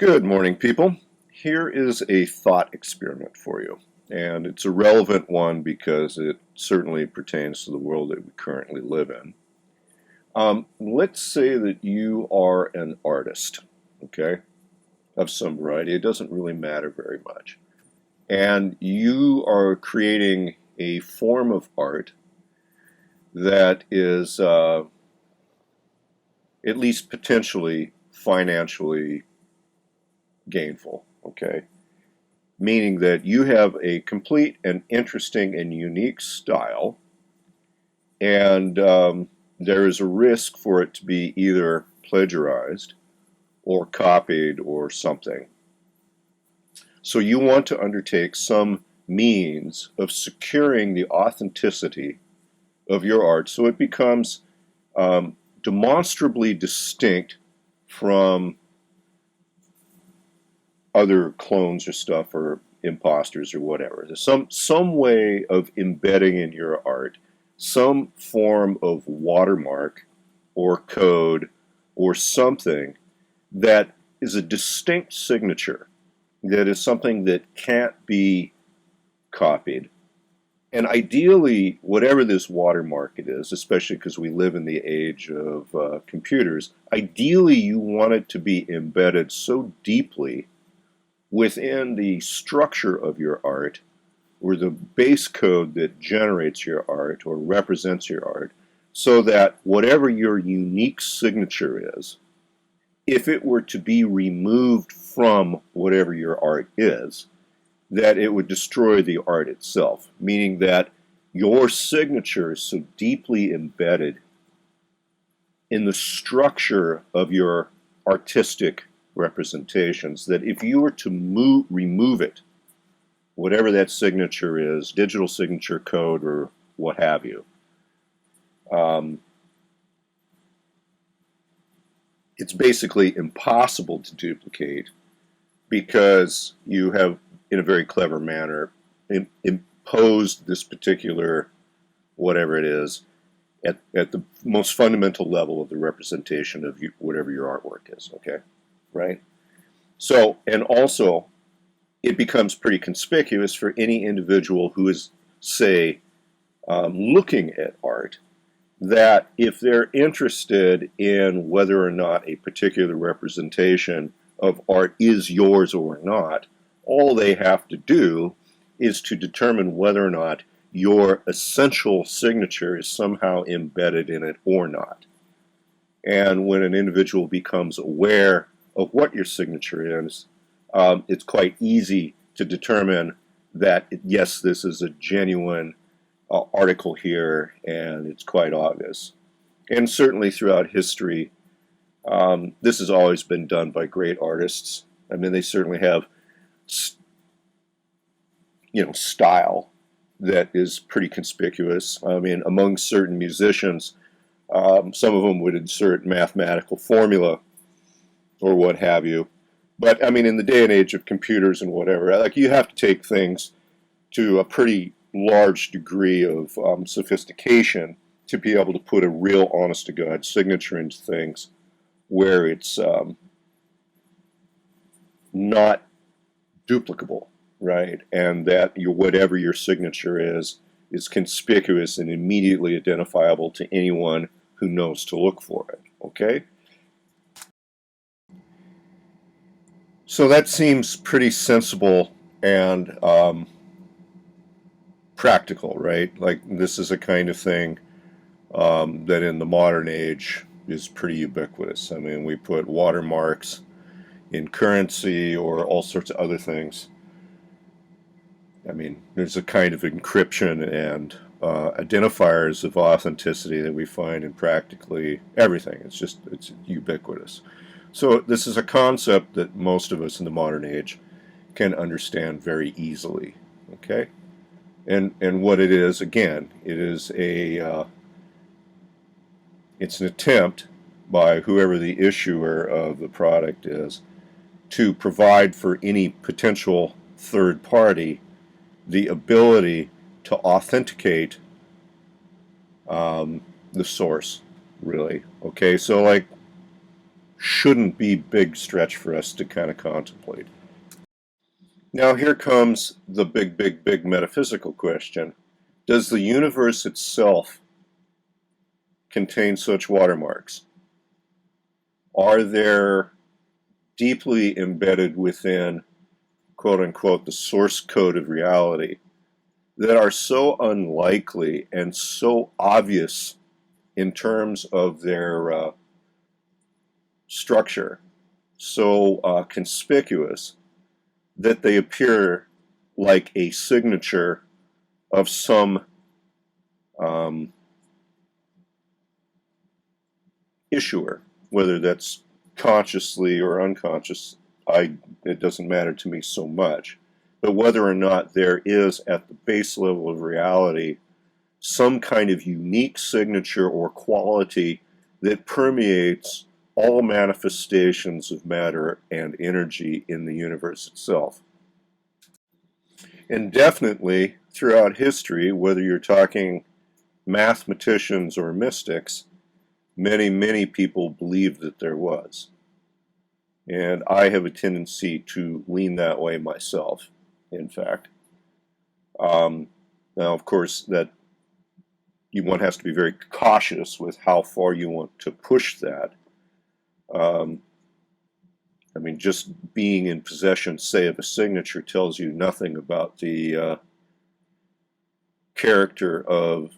Good morning, people. Here is a thought experiment for you, and it's a relevant one because it certainly pertains to the world that we currently live in. Let's say that you are an artist, okay, of some variety. It doesn't really matter very much. And you are creating a form of art that is at least potentially financially gainful, okay? Meaning that you have a complete and interesting and unique style, and there is a risk for it to be either plagiarized or copied or something. So you want to undertake some means of securing the authenticity of your art so it becomes demonstrably distinct from other clones or stuff or imposters or whatever. There's some way of embedding in your art some form of watermark or code or something that is a distinct signature, that is something that can't be copied. And ideally, whatever this watermark it is, especially because we live in the age of computers, ideally you want it to be embedded so deeply within the structure of your art, or the base code that generates your art or represents your art, so that whatever your unique signature is, if it were to be removed from whatever your art is, that it would destroy the art itself, meaning that your signature is so deeply embedded in the structure of your artistic representations that if you were to remove it, whatever that signature is, digital signature, code, or what have you, it's basically impossible to duplicate because you have, in a very clever manner, imposed this particular whatever it is at the most fundamental level of the representation of whatever your artwork is, okay? Right? So, and also, it becomes pretty conspicuous for any individual who is, say, looking at art, that if they're interested in whether or not a particular representation of art is yours or not, all they have to do is to determine whether or not your essential signature is somehow embedded in it or not. And when an individual becomes aware of what your signature is, it's quite easy to determine that, yes, this is a genuine article here, and it's quite obvious. And certainly throughout history, this has always been done by great artists. I mean, they certainly have, style that is pretty conspicuous. I mean, among certain musicians, some of them would insert mathematical formula or what have you. But I mean, in the day and age of computers and whatever, like, you have to take things to a pretty large degree of sophistication to be able to put a real honest-to-God signature into things where it's not duplicable, right? And that whatever your signature is conspicuous and immediately identifiable to anyone who knows to look for it, okay? So that seems pretty sensible and practical, right? Like, this is a kind of thing that in the modern age is pretty ubiquitous. I mean, we put watermarks in currency or all sorts of other things. I mean, there's a kind of encryption and identifiers of authenticity that we find in practically everything. It's ubiquitous. So this is a concept that most of us in the modern age can understand very easily, okay? And what it is, again, it is it's an attempt by whoever the issuer of the product is to provide for any potential third party the ability to authenticate the source, really. Okay, so like, shouldn't be big stretch for us to kind of contemplate. Now here comes the big metaphysical question. Does the universe itself contain such watermarks? Are there deeply embedded within, quote unquote, the source code of reality that are so unlikely and so obvious in terms of their structure, so conspicuous, that they appear like a signature of some issuer, whether that's consciously or unconscious, it doesn't matter to me so much. But whether or not there is at the base level of reality some kind of unique signature or quality that permeates all manifestations of matter and energy in the universe itself. And definitely throughout history, whether you're talking mathematicians or mystics, many people believed that there was. And I have a tendency to lean that way myself, in fact. Now, of course, that one has to be very cautious with how far you want to push that. I mean, just being in possession, say, of a signature tells you nothing about the character of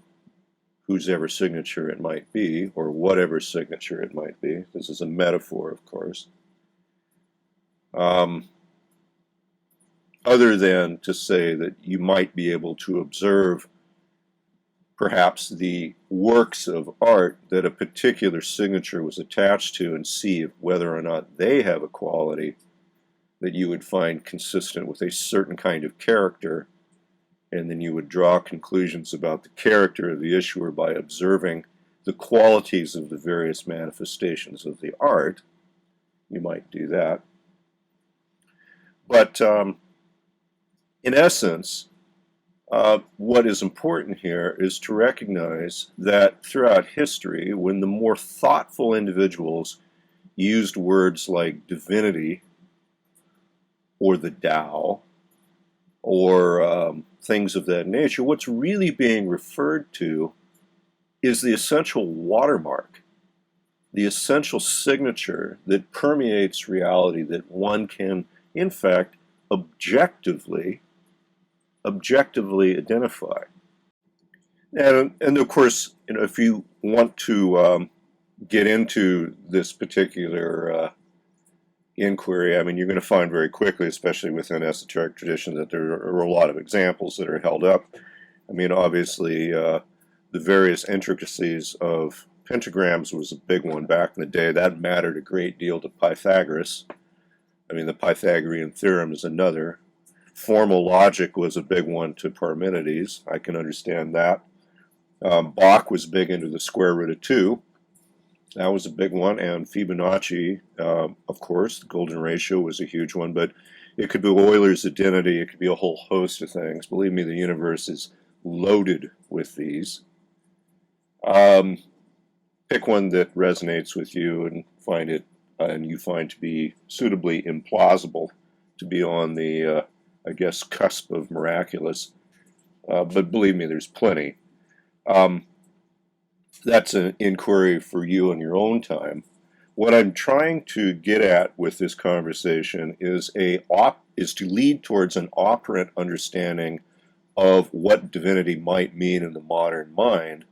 whose ever signature it might be, or whatever signature it might be. This is a metaphor, of course. Other than to say that you might be able to observe perhaps the works of art that a particular signature was attached to and see whether or not they have a quality that you would find consistent with a certain kind of character, and then you would draw conclusions about the character of the issuer by observing the qualities of the various manifestations of the art. You might do that. But in essence, what is important here is to recognize that throughout history, when the more thoughtful individuals used words like divinity or the Tao or things of that nature, what's really being referred to is the essential watermark, the essential signature that permeates reality that one can, in fact, objectively identify. And of course, if you want to get into this particular inquiry, I mean, you're going to find very quickly, especially within esoteric tradition, that there are a lot of examples that are held up. I mean, obviously, the various intricacies of pentagrams was a big one back in the day. That mattered a great deal to Pythagoras. I mean, the Pythagorean theorem is another. Formal logic was a big one to Parmenides. I can understand that. Bach was big into the square root of 2. That was a big one. And Fibonacci, of course, the golden ratio was a huge one. But it could be Euler's identity. It could be a whole host of things. Believe me, the universe is loaded with these. Pick one that resonates with you and you find to be suitably implausible, to be on the I guess, cusp of miraculous. But believe me, there's plenty. That's an inquiry for you in your own time. What I'm trying to get at with this conversation is to lead towards an operant understanding of what divinity might mean in the modern mind,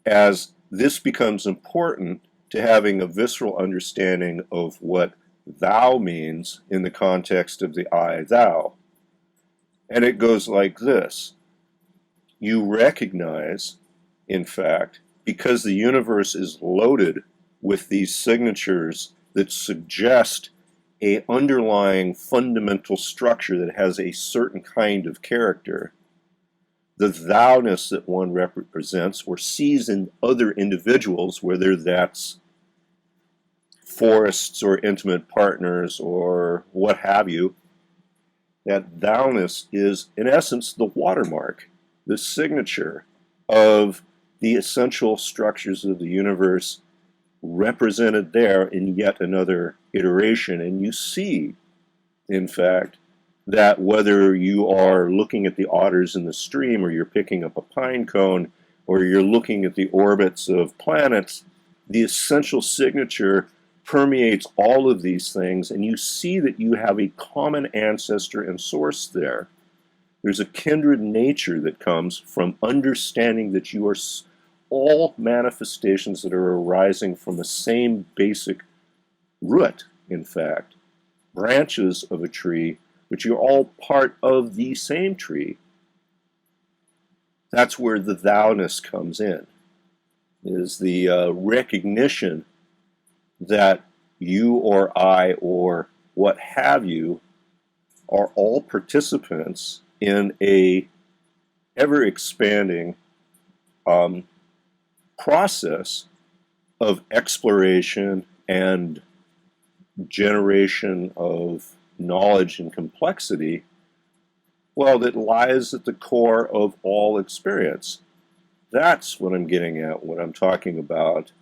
as this becomes important to having a visceral understanding of what thou means in the context of the I, thou. And it goes like this. You recognize, in fact, because the universe is loaded with these signatures that suggest an underlying fundamental structure that has a certain kind of character, the thou-ness that one represents or sees in other individuals, whether that's forests or intimate partners or what have you, that thou-ness is in essence the watermark, the signature of the essential structures of the universe represented there in yet another iteration. And you see, in fact, that whether you are looking at the otters in the stream, or you're picking up a pine cone, or you're looking at the orbits of planets, the essential signature permeates all of these things, and you see that you have a common ancestor and source there. There's a kindred nature that comes from understanding that you are all manifestations that are arising from the same basic root, in fact, branches of a tree, but you're all part of the same tree. That's where the thou-ness comes in, is the recognition that you or I or what have you are all participants in a ever-expanding process of exploration and generation of knowledge and complexity, well, that lies at the core of all experience. That's what I'm getting at when I'm talking about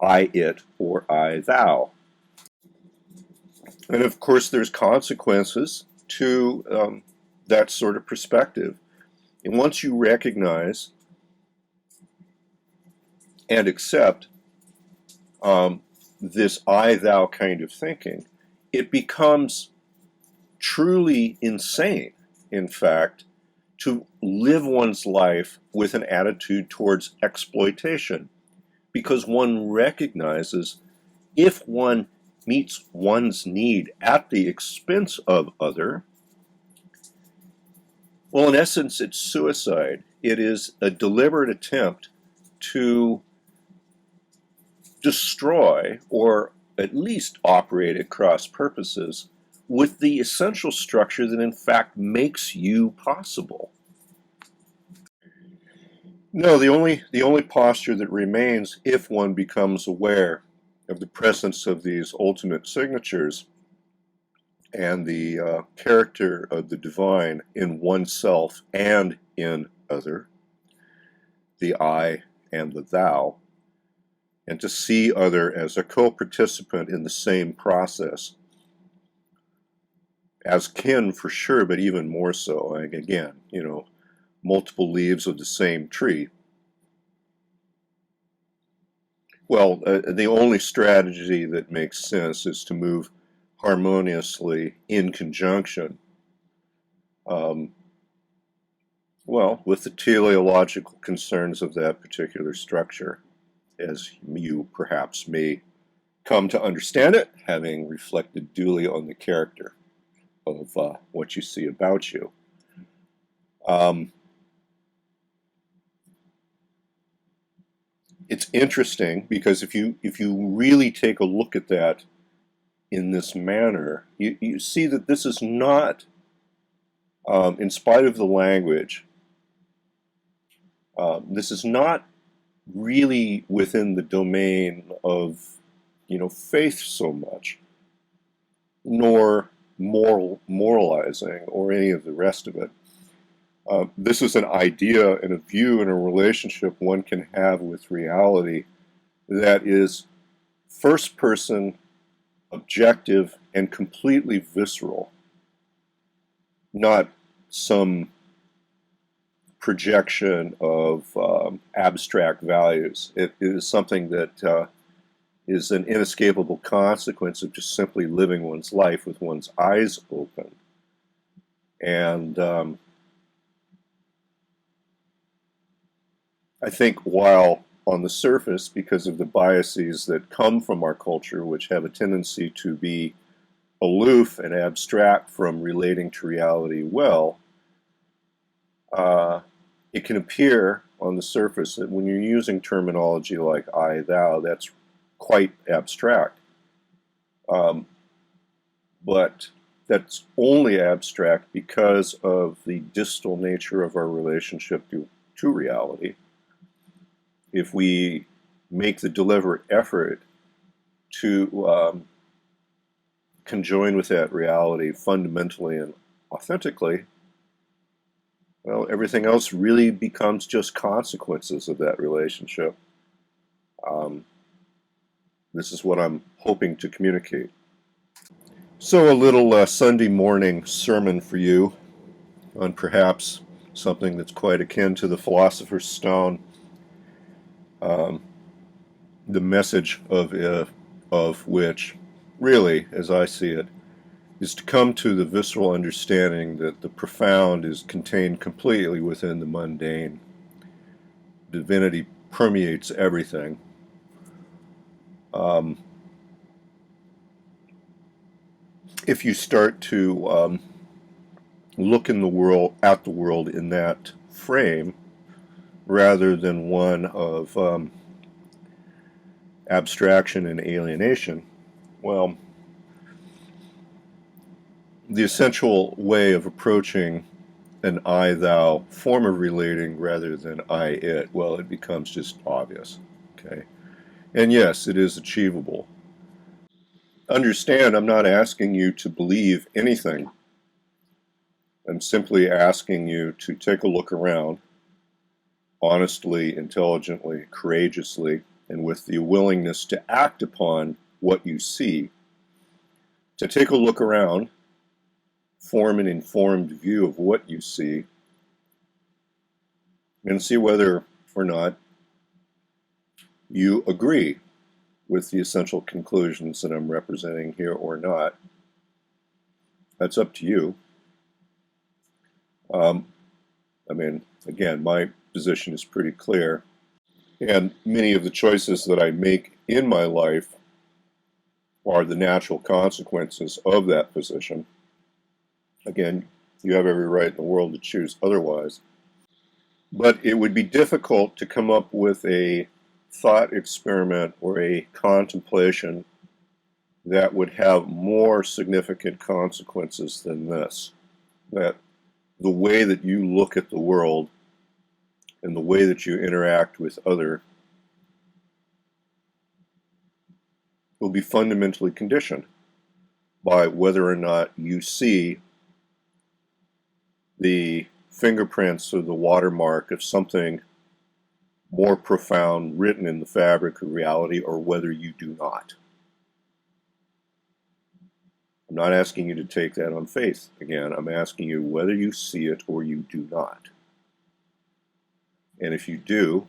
I, it, or I, thou. And of course, there's consequences to that sort of perspective. And once you recognize and accept this I, thou kind of thinking, it becomes truly insane, in fact, to live one's life with an attitude towards exploitation, because one recognizes if one meets one's need at the expense of other, well, in essence, it's suicide. It is a deliberate attempt to destroy, or at least operate at cross purposes, with the essential structure that in fact makes you possible. No, the only posture that remains, if one becomes aware of the presence of these ultimate signatures and the character of the divine in oneself and in other, the I and the thou, and to see other as a co-participant in the same process, as kin for sure, but even more so. Like, again, multiple leaves of the same tree. Well, the only strategy that makes sense is to move harmoniously in conjunction, with the teleological concerns of that particular structure, as you perhaps may come to understand it, having reflected duly on the character of what you see about you. It's interesting because if you really take a look at that in this manner, you see that this is not, in spite of the language, this is not really within the domain of faith so much, nor moralizing or any of the rest of it. This is an idea and a view and a relationship one can have with reality that is first person, objective, and completely visceral, not some projection of abstract values. It is something that is an inescapable consequence of just simply living one's life with one's eyes open. And I think while on the surface, because of the biases that come from our culture, which have a tendency to be aloof and abstract from relating to reality well, it can appear on the surface that when you're using terminology like I, thou, that's quite abstract. But that's only abstract because of the distal nature of our relationship to reality. If we make the deliberate effort to conjoin with that reality fundamentally and authentically, well, everything else really becomes just consequences of that relationship. This is what I'm hoping to communicate. So a little Sunday morning sermon for you on perhaps something that's quite akin to the Philosopher's Stone. Um, the message of which, really, as I see it, is to come to the visceral understanding that the profound is contained completely within the mundane. Divinity permeates everything. Um, if you start to look in the world at the world in that frame, rather than one of abstraction and alienation, well, the essential way of approaching an I-thou form of relating rather than I-it, well, it becomes just obvious. Okay, and yes, it is achievable. Understand, I'm not asking you to believe anything. I'm simply asking you to take a look around, honestly, intelligently, courageously, and with the willingness to act upon what you see, to take a look around, form an informed view of what you see, and see whether or not you agree with the essential conclusions that I'm representing here or not. That's up to you. Um, I mean, again, my position is pretty clear, and many of the choices that I make in my life are the natural consequences of that position. Again, you have every right in the world to choose otherwise. But it would be difficult to come up with a thought experiment or a contemplation that would have more significant consequences than this. That the way that you look at the world and the way that you interact with other will be fundamentally conditioned by whether or not you see the fingerprints or the watermark of something more profound written in the fabric of reality, or whether you do not. I'm not asking you to take that on faith. Again, I'm asking you whether you see it or you do not. And if you do,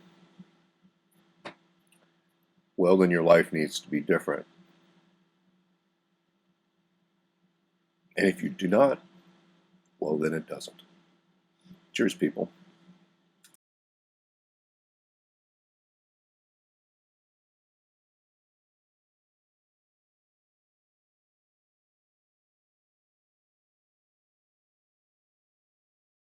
well, then your life needs to be different. And if you do not, well, then it doesn't. Cheers, people.